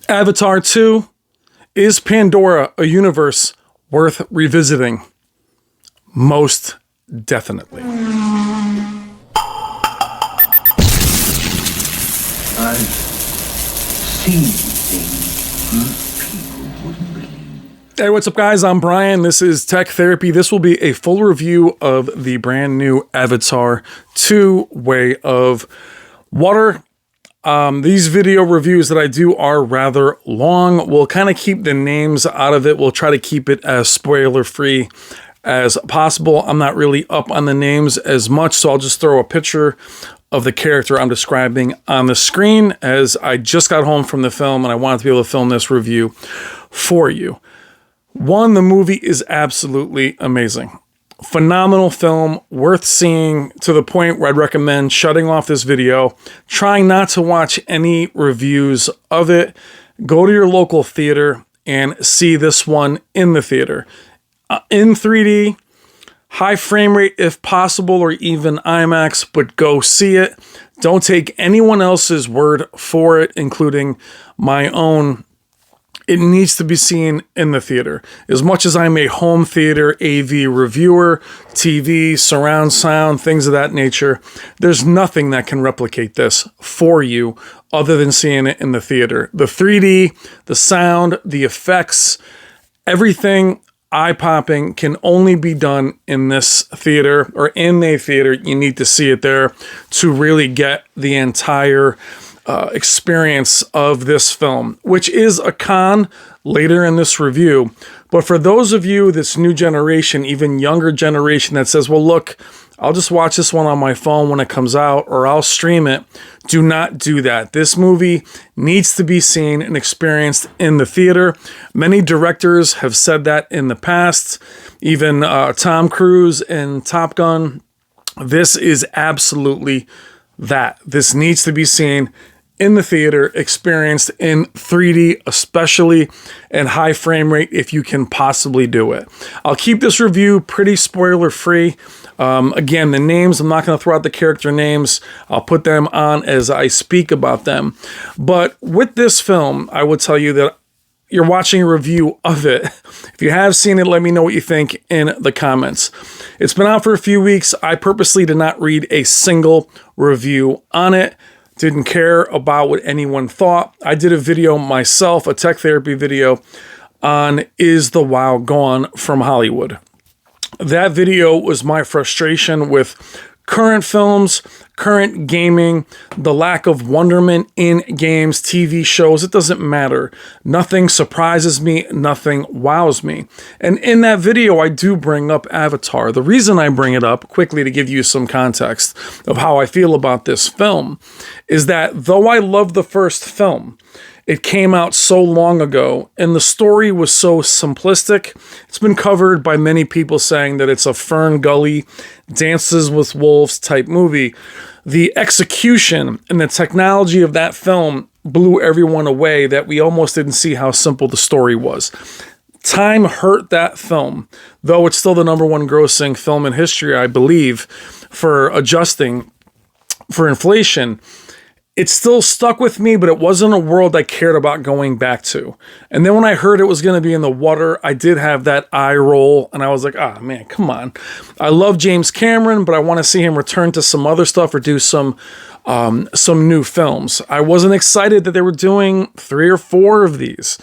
Avatar 2, is Pandora a universe worth revisiting? Most definitely. I've seen things people wouldn't believe. Hey, what's up, guys? I'm Brian. This is Tech Therapy. This will be a full review of the brand new Avatar 2 Way of Water. These video reviews that I do are rather long. We'll kind of keep the names out of it. We'll try to keep it as spoiler-free as possible. I'm not really up on the names as much, so I'll just throw a picture of the character I'm describing on the screen, as I just got home from the film and I wanted to be able to film this review for you. One, the movie is absolutely amazing. Phenomenal film, worth seeing, to the point where I'd recommend shutting off this video, trying not to watch any reviews of it. Go to your local theater and see this one in the theater. In 3D, high frame rate if possible, or even IMAX, but go see it. Don't take anyone else's word for it, including my own. It needs to be seen in the theater. As much as I'm a home theater AV reviewer, TV, surround sound, things of that nature, there's nothing that can replicate this for you other than seeing it in the theater. The 3D, the sound, the effects, everything eye-popping can only be done in this theater, or in a theater. You need to see it there to really get the entire experience of this film, which is a con later in this review. But for those of you, this new generation, even younger generation, that says, well, look, I'll just watch this one on my phone when it comes out, or I'll stream it, do not do that. This movie needs to be seen and experienced in the theater. Many directors have said that in the past, even Tom Cruise in Top Gun. This is absolutely that. This needs to be seen in the theater, experienced in 3D, especially, and high frame rate if you can possibly do it. I'll keep this review pretty spoiler free. Again, the names, I'm not going to throw out the character names. I'll put them on as I speak about them. But with this film, I will tell you that you're watching a review of it. If you have seen it, let me know what you think in the comments. It's been out for a few weeks. I purposely did not read a single review on it. Didn't care about what anyone thought. I did a video myself, a tech therapy video, on Is the Wow Gone from Hollywood. That video was my frustration with current films, current gaming, the lack of wonderment in games, TV shows. It doesn't matter. Nothing surprises me. Nothing wows me. And in that video, I do bring up Avatar. The reason I bring it up, quickly to give you some context of how I feel about this film, is that though I love the first film, it came out so long ago, and the story was so simplistic. It's been covered by many people saying that it's a Fern Gully, Dances with Wolves type movie. The execution and the technology of that film blew everyone away, that we almost didn't see how simple the story was. Time hurt that film, though it's still the #1 grossing film in history, I believe, for adjusting for inflation. It still stuck with me, but it wasn't a world I cared about going back to. And then when I heard it was going to be in the water, I did have that eye roll, and I was like, ah, man, come on. I love James Cameron, but I want to see him return to some other stuff or do some new films. I wasn't excited that they were doing 3 or 4 of these.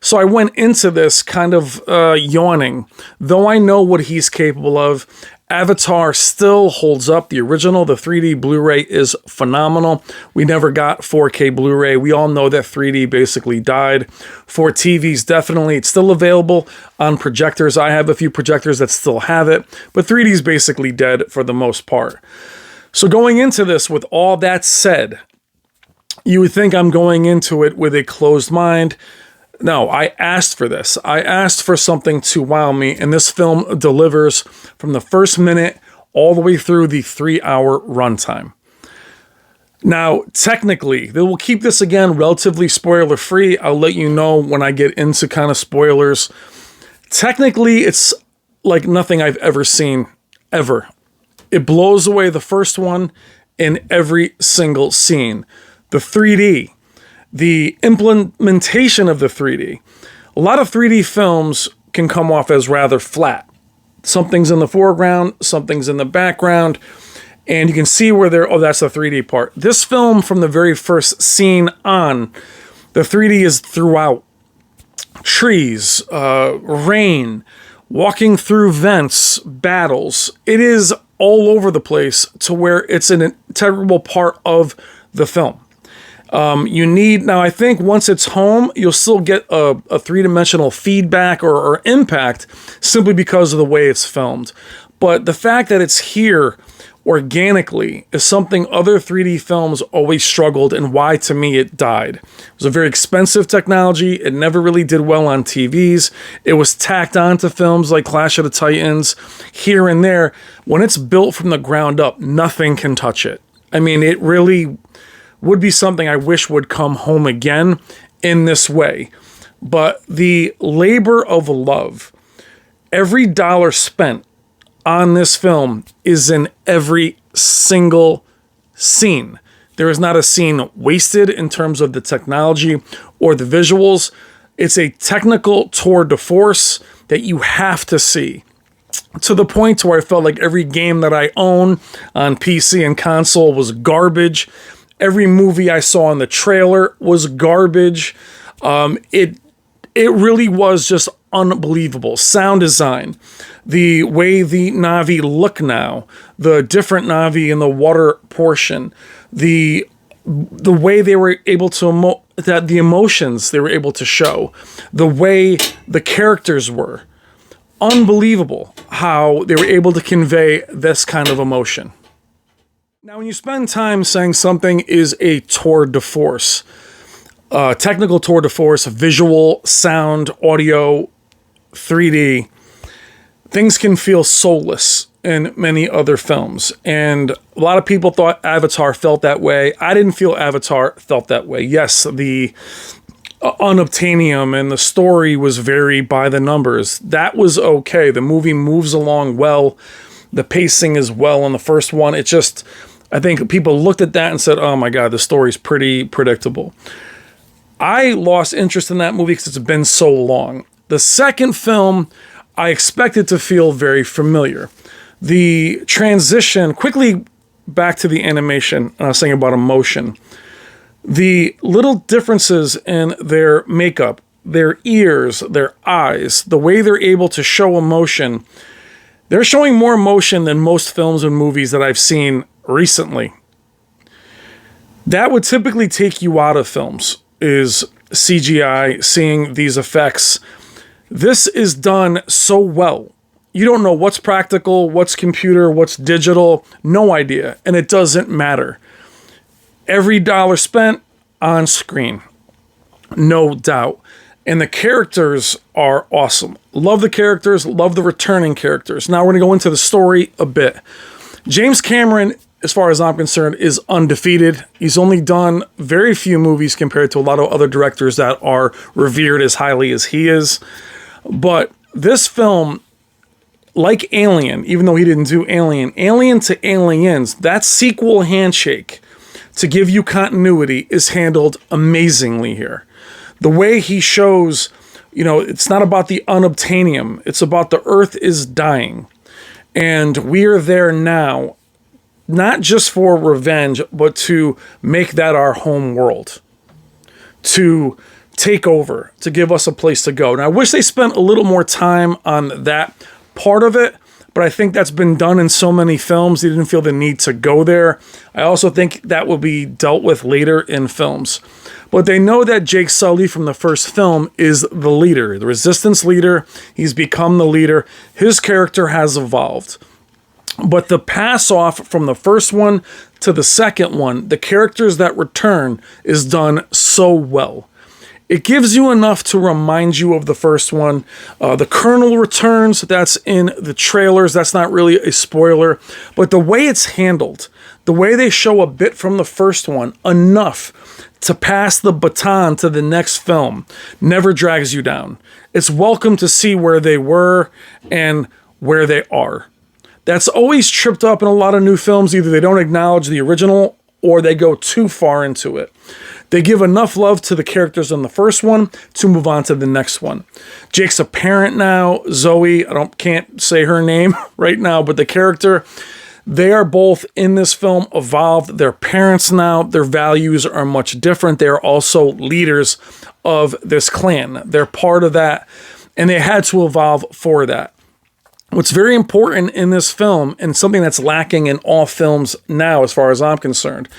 So I went into this kind of yawning. Though I know what he's capable of, Avatar still holds up. The original, the 3D Blu-ray, is phenomenal. We never got 4K Blu-ray. We all know that 3D basically died. For TVs, definitely. It's still available on projectors. I have a few projectors that still have it, but 3D is basically dead for the most part. So going into this, with all that said, you would think I'm going into it with a closed mind. No, I asked for this. I asked for something to wow me, and this film delivers from the first minute all the way through the 3-hour runtime. Now, technically, they will keep this, again, relatively spoiler-free. I'll let you know when I get into kind of spoilers. Technically, it's like nothing I've ever seen, ever. It blows away the first one in every single scene. The 3D, the implementation of the 3D. A lot of 3D films can come off as rather flat. Something's in the foreground, something's in the background, and you can see where that's the 3D part. This film, from the very first scene on, the 3D is throughout. Trees, rain, walking through vents, battles. It is all over the place to where it's an integral part of the film. Now I think once it's home, you'll still get a three-dimensional feedback or impact simply because of the way it's filmed. But the fact that it's here organically is something other 3D films always struggled, and why, to me, it died. It was a very expensive technology. It never really did well on TVs. It was tacked on to films like Clash of the Titans here and there. When it's built from the ground up, nothing can touch it. I mean, it really would be something I wish would come home again in this way. But the labor of love, every dollar spent on this film is in every single scene. There is not a scene wasted in terms of the technology or the visuals. It's a technical tour de force that you have to see. To the point where I felt like every game that I own on PC and console was garbage. Every movie I saw in the trailer was garbage. It really was just unbelievable. Sound design, the way the Na'vi look now, the different Na'vi in the water portion, the way they were able to the emotions they were able to show, the way the characters were. Unbelievable how they were able to convey this kind of emotion. Now, when you spend time saying something is a tour de force, technical tour de force, visual, sound, audio, 3D, things can feel soulless in many other films. And a lot of people thought Avatar felt that way. I didn't feel Avatar felt that way. Yes, the unobtainium and the story was very by the numbers. That was okay. The movie moves along well. The pacing is well in the first one. It just, I think people looked at that and said, oh my God, the story's pretty predictable. I lost interest in that movie because it's been so long. The second film, I expected to feel very familiar. The transition, quickly back to the animation, and I was saying about emotion. The little differences in their makeup, their ears, their eyes, the way they're able to show emotion, they're showing more emotion than most films and movies that I've seen recently. That would typically take you out of films, is CGI, seeing these effects. This is done so well. You don't know what's practical, what's computer, what's digital, no idea, and it doesn't matter. Every dollar spent on screen, no doubt. And the characters are awesome. Love the characters, love the returning characters. Now we're going to go into the story a bit. James Cameron, as far as I'm concerned, is undefeated. He's only done very few movies compared to a lot of other directors that are revered as highly as he is. But this film, like Alien, even though he didn't do Alien to Aliens, that sequel handshake to give you continuity is handled amazingly here. The way he shows, it's not about the unobtainium. It's about the Earth is dying. And we're there now, not just for revenge, but to make that our home world. To take over, to give us a place to go. Now, I wish they spent a little more time on that part of it, but I think that's been done in so many films, they didn't feel the need to go there. I also think that will be dealt with later in films. But they know that Jake Sully from the first film is the leader, the resistance leader. He's become the leader. His character has evolved. But the pass off from the first one to the second one, the characters that return, is done so well. It gives you enough to remind you of the first one. The Colonel returns. That's in the trailers. That's not really a spoiler. But the way it's handled, the way they show a bit from the first one, enough to pass the baton to the next film, never drags you down. It's welcome to see where they were and where they are. That's always tripped up in a lot of new films. Either they don't acknowledge the original or they go too far into it. They give enough love to the characters in the first one to move on to the next one. Jake's a parent now. Zoe, can't say her name right now, but the character, they are both in this film evolved. They're parents now. Their values are much different. They're also leaders of this clan. They're part of that, and they had to evolve for that. What's very important in this film, and something that's lacking in all films now as far as I'm concerned,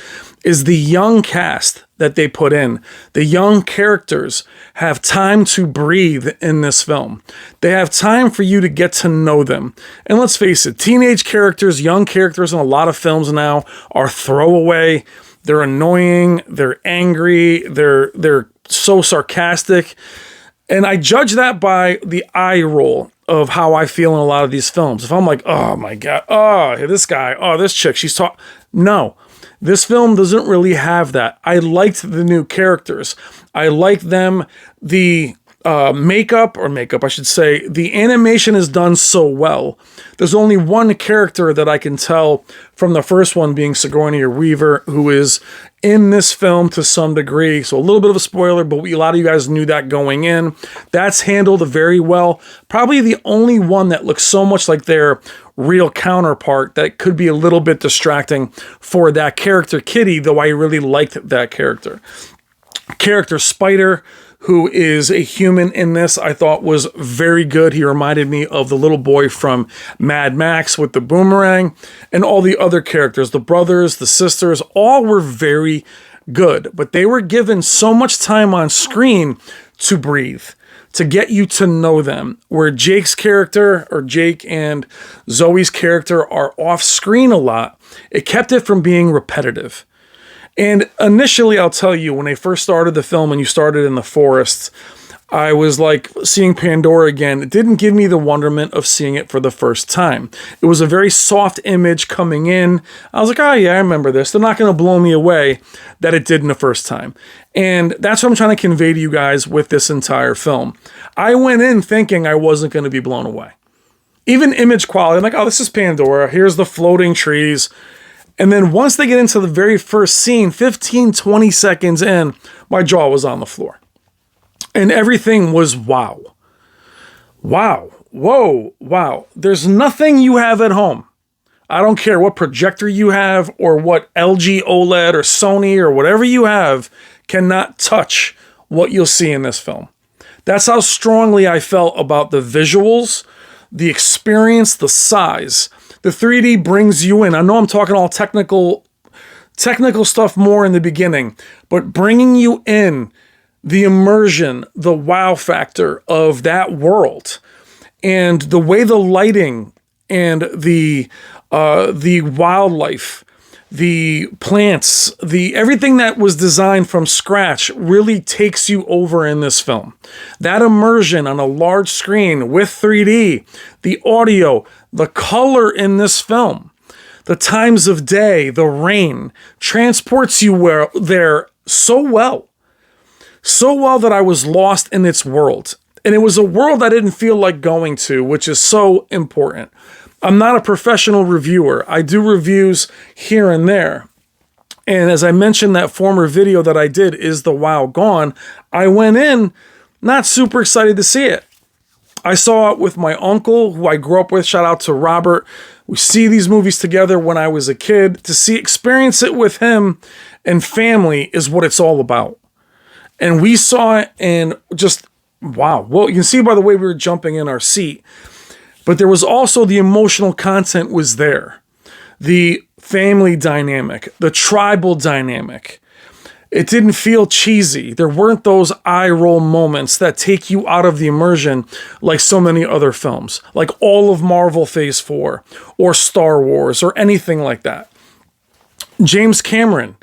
is the young cast that they put in. The young characters have time to breathe in this film. They have time for you to get to know them. And let's face it, teenage characters, young characters in a lot of films now are throwaway. They're annoying. They're angry. They're so sarcastic. And I judge that by the eye roll of how I feel in a lot of these films. If I'm like, oh my God, oh, this guy, oh, this chick, she's talking. No, this film doesn't really have that. I liked the new characters. I like them. The makeup, I should say, the animation is done so well. There's only one character that I can tell from the first one, being Sigourney Weaver, who is in this film to some degree. So a little bit of a spoiler, but a lot of you guys knew that going in. That's handled very well. Probably the only one that looks so much like their real counterpart that could be a little bit distracting for that character, Kitty, though I really liked that character. Character Spider, who is a human in this, I thought was very good. He reminded me of the little boy from Mad Max with the boomerang, and all the other characters, the brothers, the sisters, all were very good, but they were given so much time on screen to breathe, to get you to know them, where Jake's character, or Jake and Zoe's character, are off screen a lot. It kept it from being repetitive. And initially, I'll tell you, when I first started the film and you started in the forest, I was like seeing Pandora again. It didn't give me the wonderment of seeing it for the first time. It was a very soft image coming in. I was like, oh yeah, I remember this. They're not going to blow me away that it did in the first time. And that's what I'm trying to convey to you guys with this entire film. I went in thinking I wasn't going to be blown away. Even image quality, I'm like, oh, this is Pandora. Here's the floating trees. And then once they get into the very first scene, 15, 20 seconds in, my jaw was on the floor. And everything was wow. Wow. Whoa. Wow. There's nothing you have at home. I don't care what projector you have or what LG OLED or Sony or whatever you have cannot touch what you'll see in this film. That's how strongly I felt about the visuals, the experience, the size. The 3D brings you in. I know I'm talking all technical stuff more in the beginning, but bringing you in, the immersion, the wow factor of that world, and the way the lighting and the wildlife, the plants, everything that was designed from scratch really takes you over in this film. That immersion on a large screen with 3D, the audio, the color in this film, the times of day, the rain, transports you there so well that I was lost in its world. And it was a world I didn't feel like going to, which is so important. I'm not a professional reviewer. I do reviews here and there. And as I mentioned, that former video that I did, Is the Wow Gone? I went in not super excited to see it. I saw it with my uncle, who I grew up with. Shout out to Robert. We see these movies together when I was a kid. To experience it with him and family is what it's all about. And we saw it and just, wow. Well, you can see by the way we were jumping in our seat. But there was also the emotional content was there. The family dynamic, the tribal dynamic. It didn't feel cheesy. There weren't those eye roll moments that take you out of the immersion like so many other films, like all of Marvel Phase 4 or Star Wars or anything like that. James Cameron,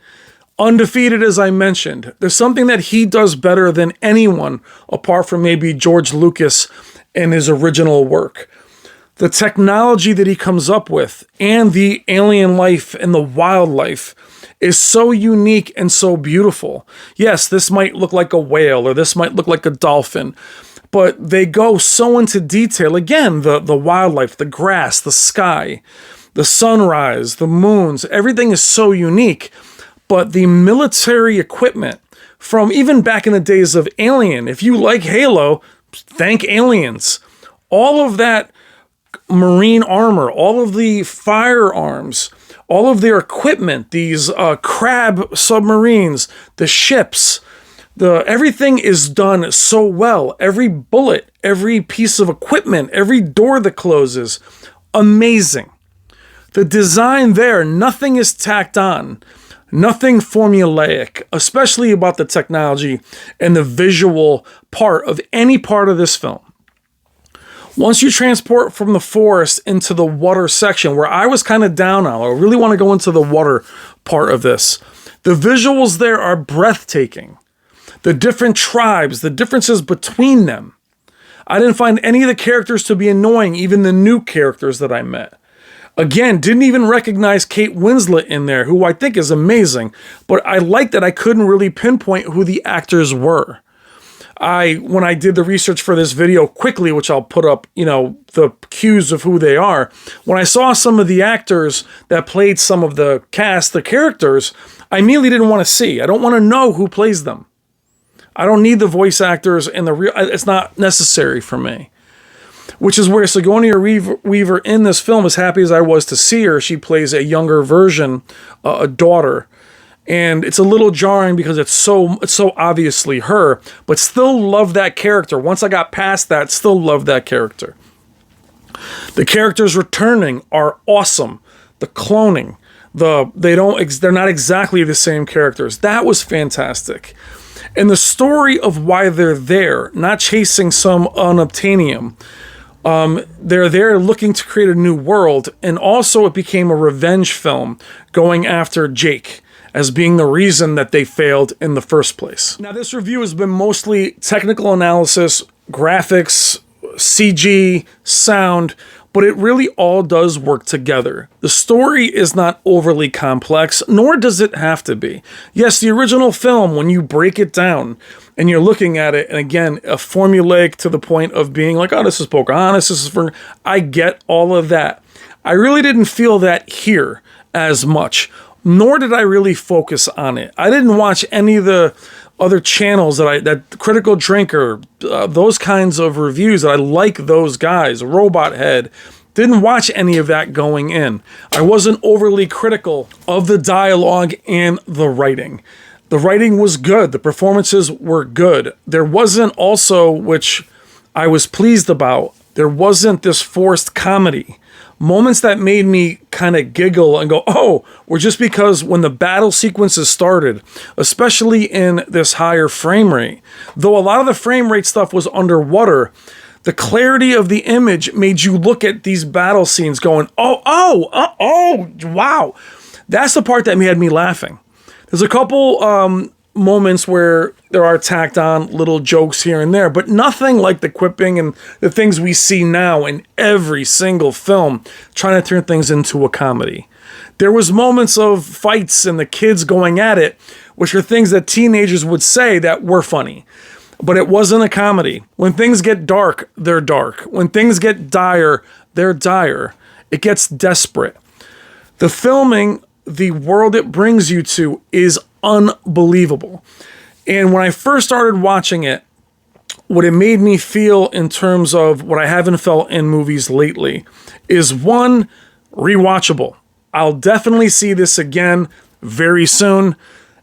undefeated as I mentioned. There's something that he does better than anyone apart from maybe George Lucas and his original work. The technology that he comes up with and the alien life and the wildlife is so unique and so beautiful. Yes, this might look like a whale or this might look like a dolphin, but they go so into detail. Again, the wildlife, the grass, the sky, the sunrise, the moons, everything is so unique. but the military equipment from even back in the days of Alien, if you like Halo, thank Aliens. All of that marine armor, all of the firearms, all of their equipment, these crab submarines, the ships, everything is done so well. Every bullet, every piece of equipment, every door that closes, amazing. The design there, nothing is tacked on, nothing formulaic, especially about the technology and the visual part of any part of this film. Once you transport from the forest into the water section, where I was kind of down on, I really want to go into the water part of this. The visuals there are breathtaking. The different tribes, the differences between them. I didn't find any of the characters to be annoying, even the new characters that I met. Again, didn't even recognize Kate Winslet in there, who I think is amazing, but I like that I couldn't really pinpoint who the actors were. When I did the research for this video quickly, which I'll put up, the cues of who they are, when I saw some of the actors that played some of the cast, the characters, I immediately didn't want to see. I don't want to know who plays them. I don't need the voice actors and it's not necessary for me. Which is where Sigourney Weaver in this film, as happy as I was to see her, she plays a younger version, a daughter. And it's a little jarring because it's so obviously her, but still love that character. Once I got past that, still love that character. The characters returning are awesome. The cloning, they're not exactly the same characters. That was fantastic. And the story of why they're there, not chasing some unobtainium. They're there looking to create a new world, and also it became a revenge film going after Jake as being the reason that they failed in the first place. Now, this review has been mostly technical analysis, graphics, CG, sound, but it really all does work together. The story is not overly complex, nor does it have to be. Yes, the original film, when you break it down and you're looking at it, and again, a formulaic to the point of being like, oh, this is Pocahontas, this is for... I get all of that. I really didn't feel that here as much, nor did I really focus on it. I didn't watch any of the other channels that Critical Drinker, those kinds of reviews that I like those guys, Robot Head. Didn't watch any of that going in. I wasn't overly critical of the dialogue and the writing. The writing was good. The performances were good. There wasn't also, which I was pleased about, there wasn't this forced comedy. Moments that made me kind of giggle and go, oh, were just because when the battle sequences started, especially in this higher frame rate, though a lot of the frame rate stuff was underwater, the clarity of the image made you look at these battle scenes going, oh, wow. That's the part that had me laughing. There's a couple moments where there are tacked on little jokes here and there, but nothing like the quipping and the things we see now in every single film trying to turn things into a comedy. There was moments of fights and the kids going at it, which are things that teenagers would say that were funny, but it wasn't a comedy. When things get dark, they're dark. When things get dire, they're dire. It gets desperate. The filming, the world it brings you to is unbelievable. And when I first started watching it, what it made me feel in terms of what I haven't felt in movies lately is, one, rewatchable. I'll definitely see this again very soon.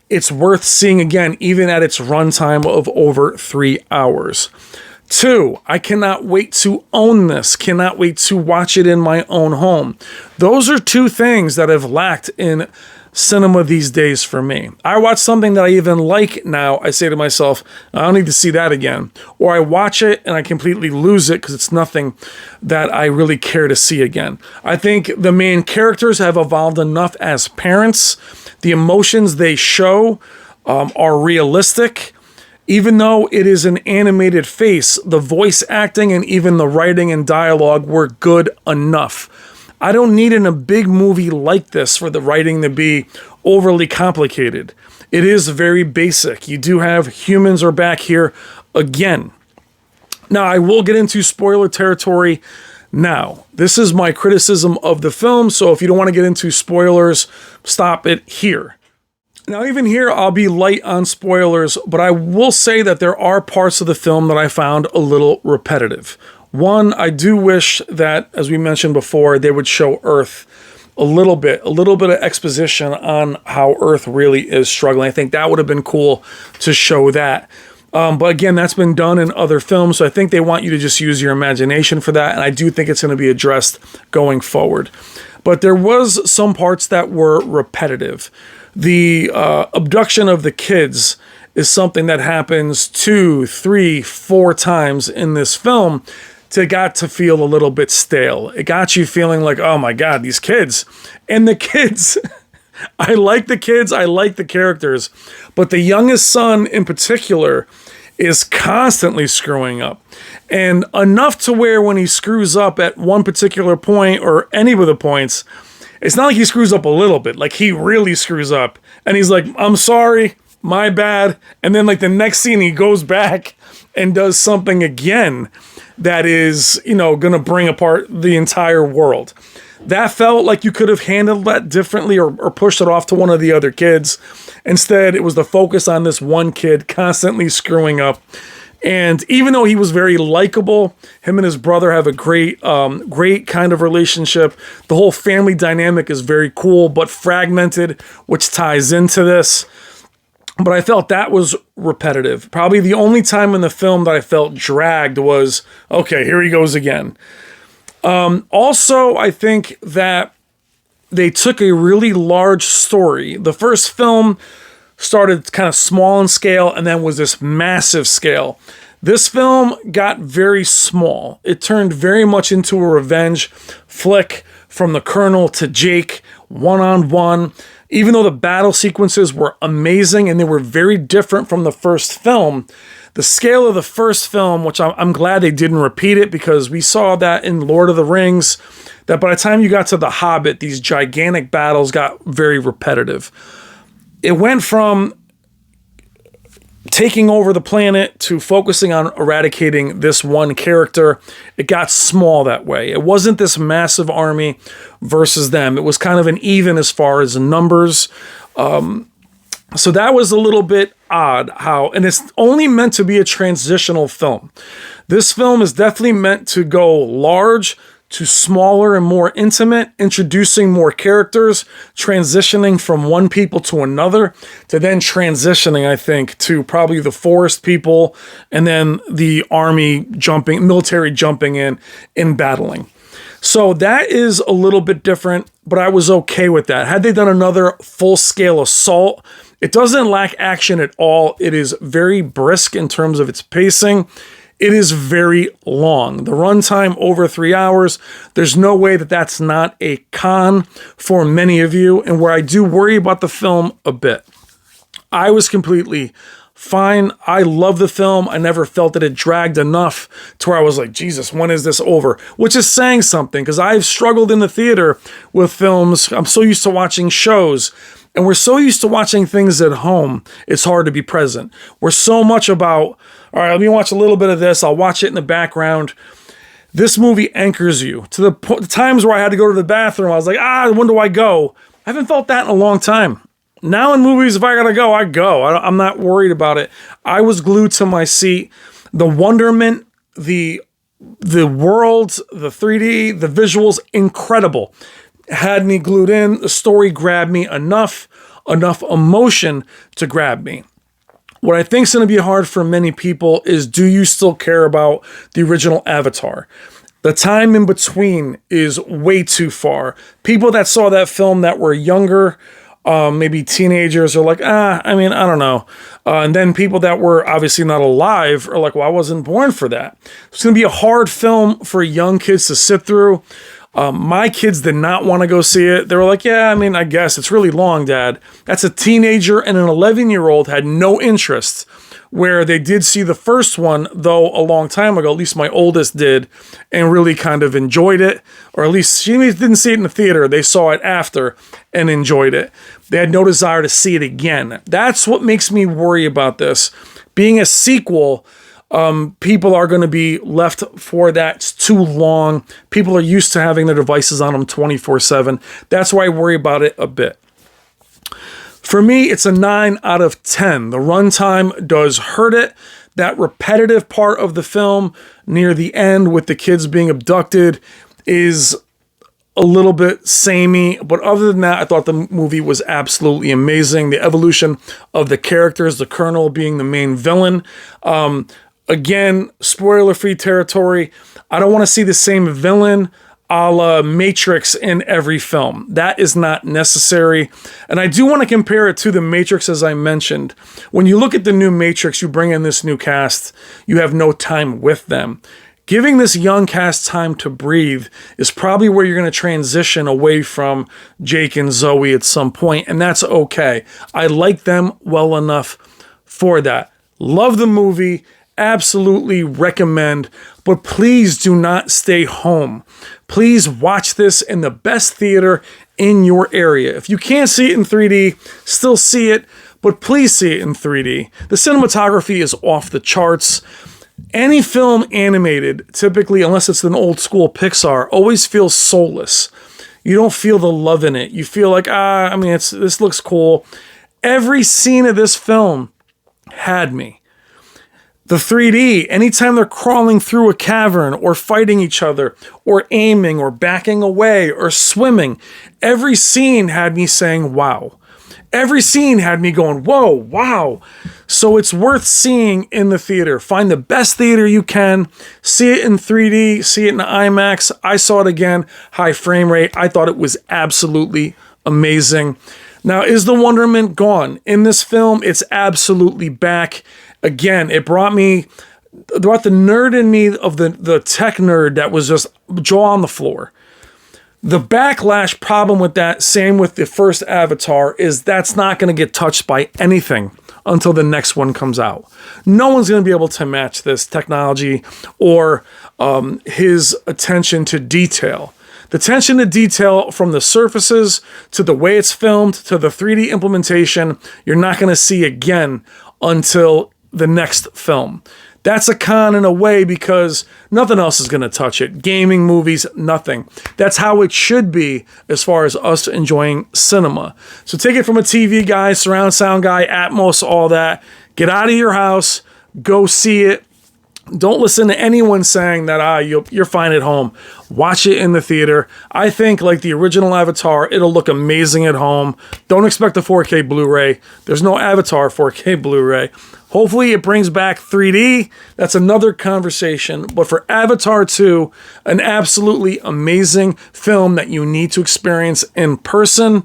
It's worth seeing again, even at its runtime of over 3 hours. 2, I cannot wait to own this, cannot wait to watch it in my own home. Those are two things that have lacked in cinema these days for me. I watch something that I even like now, I say to myself, I don't need to see that again. Or I watch it and I completely lose it because it's nothing that I really care to see again. I think the main characters have evolved enough as parents. The emotions they show are realistic. Even though it is an animated face, the voice acting and even the writing and dialogue were good enough. I don't need in a big movie like this for the writing to be overly complicated. It is very basic. You do have humans are back here again. Now, I will get into spoiler territory now. This is my criticism of the film, so if you don't want to get into spoilers, stop it here. Now, even here, I'll be light on spoilers, but I will say that there are parts of the film that I found a little repetitive. One, I do wish that, as we mentioned before, they would show Earth a little bit of exposition on how Earth really is struggling. I think that would have been cool to show that. But again, that's been done in other films, so I think they want you to just use your imagination for that, and I do think it's going to be addressed going forward. But there was some parts that were repetitive. The abduction of the kids is something that happens 2, 3, 4 times in this film. It got to feel a little bit stale. It got you feeling like, oh my God, these kids. And the kids, I like the kids, I like the characters, but the youngest son in particular is constantly screwing up. And enough to where when he screws up at one particular point or any of the points, it's not like he screws up a little bit, like he really screws up. And he's like, I'm sorry, my bad. And then like the next scene, he goes back and does something again that is, going to bring apart the entire world. That felt like you could have handled that differently or pushed it off to one of the other kids. Instead, it was the focus on this one kid constantly screwing up. And even though he was very likable, him and his brother have a great kind of relationship. The whole family dynamic is very cool, but fragmented, which ties into this. But I felt that was repetitive. Probably the only time in the film that I felt dragged was, okay, here he goes again. Also, I think that they took a really large story. The first film started kind of small in scale and then was this massive scale. This film got very small. It turned very much into a revenge flick from the Colonel to Jake, one-on-one. Even though the battle sequences were amazing and they were very different from the first film, the scale of the first film, which I'm glad they didn't repeat it because we saw that in Lord of the Rings, that by the time you got to The Hobbit, these gigantic battles got very repetitive. It went from taking over the planet to focusing on eradicating this one character. It got small that way. It wasn't this massive army versus them. It was kind of an even as far as numbers. So that was a little bit odd and it's only meant to be a transitional film. This film is definitely meant to go large to smaller and more intimate, introducing more characters, transitioning from one people to another, to then transitioning, I think, to probably the forest people and then the military jumping in battling. So that is a little bit different, but I was okay with that. Had they done another full-scale assault, it doesn't lack action at all. It is very brisk in terms of its pacing. It is very long. The runtime over 3 hours. There's no way that that's not a con for many of you, and where I do worry about the film a bit. I was completely fine. I love the film. I never felt that it dragged enough to where I was like, Jesus, when is this over? Which is saying something, because I've struggled in the theater with films. I'm so used to watching shows. And we're so used to watching things at home, it's hard to be present. We're so much about, all right, let me watch a little bit of this. I'll watch it in the background. This movie anchors you to the times where I had to go to the bathroom. I was like, when do I go? I haven't felt that in a long time. Now in movies, if I gotta go, I go. I'm not worried about it. I was glued to my seat. The wonderment, the world, the 3D, the visuals, incredible. Had me glued in. The story grabbed me enough emotion to grab me. What I think is going to be hard for many people is, do you still care about the original Avatar? The time in between is way too far. People that saw that film that were younger, maybe teenagers, are like, I don't know. And then people that were obviously not alive are like, well, I wasn't born for that. It's going to be a hard film for young kids to sit through. My kids did not want to go see it. They were like, I guess it's really long, Dad. That's a teenager, and an 11-year-old had no interest, where they did see the first one, though, a long time ago. At least my oldest did, and really kind of enjoyed it. Or at least she didn't see it in the theater. They saw it after and enjoyed it. They had no desire to see it again. That's what makes me worry about this. Being a sequel, people are going to be left for that. It's too long. People are used to having their devices on them 24/7. That's why I worry about it a bit. For me, it's a 9 out of 10. The runtime does hurt it. That repetitive part of the film near the end with the kids being abducted is a little bit samey, but other than that, I thought the movie was absolutely amazing. The evolution of the characters, the Colonel being the main villain. Again, spoiler-free territory. I don't want to see the same villain a la Matrix in every film. That is not necessary. And I do want to compare it to the Matrix, as I mentioned. When you look at the new Matrix, you bring in this new cast, you have no time with them. Giving this young cast time to breathe is probably where you're going to transition away from Jake and Zoe at some point, and that's okay. I like them well enough for that. Love the movie, absolutely recommend, but please do not stay home. Please watch this in the best theater in your area. If you can't see it in 3D, still see it, but please see it in 3D. The cinematography is off the charts. Any film animated, typically, unless it's an old school Pixar, always feels soulless. You don't feel the love in it. You feel like, this looks cool. Every scene of this film had me. The 3D, anytime they're crawling through a cavern or fighting each other or aiming or backing away or swimming, every scene had me saying, wow. Every scene had me going, whoa, wow. So it's worth seeing in the theater. Find the best theater you can. See it in 3D. See it in IMAX. I saw it again. High frame rate. I thought it was absolutely amazing. Now, is the wonderment gone? In this film, it's absolutely back. Again, it brought the nerd in me of the tech nerd that was just jaw on the floor. The backlash problem with that, same with the first Avatar, is that's not going to get touched by anything until the next one comes out. No one's going to be able to match this technology or his attention to detail. The attention to detail from the surfaces to the way it's filmed to the 3D implementation, you're not going to see again until the next film. That's a con in a way because nothing else is going to touch it. Gaming, movies, nothing. That's how it should be as far as us enjoying cinema. So take it from a TV guy, surround sound guy, Atmos, all that. Get out of your house. Go see it. Don't listen to anyone saying that you're fine at home. Watch it in the theater. I think, like the original Avatar, it'll look amazing at home. Don't expect a 4K Blu-ray. There's no Avatar 4K Blu-ray. Hopefully it brings back 3D. That's another conversation. But for Avatar 2, an absolutely amazing film that you need to experience in person.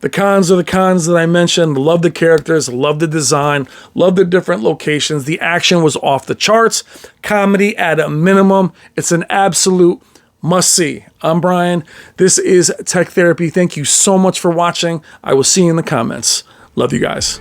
The cons are the cons that I mentioned. Love the characters, love the design, love the different locations. The action was off the charts. Comedy at a minimum. It's an absolute must-see. I'm Brian. This is Tech Therapy. Thank you so much for watching. I will see you in the comments. Love you guys.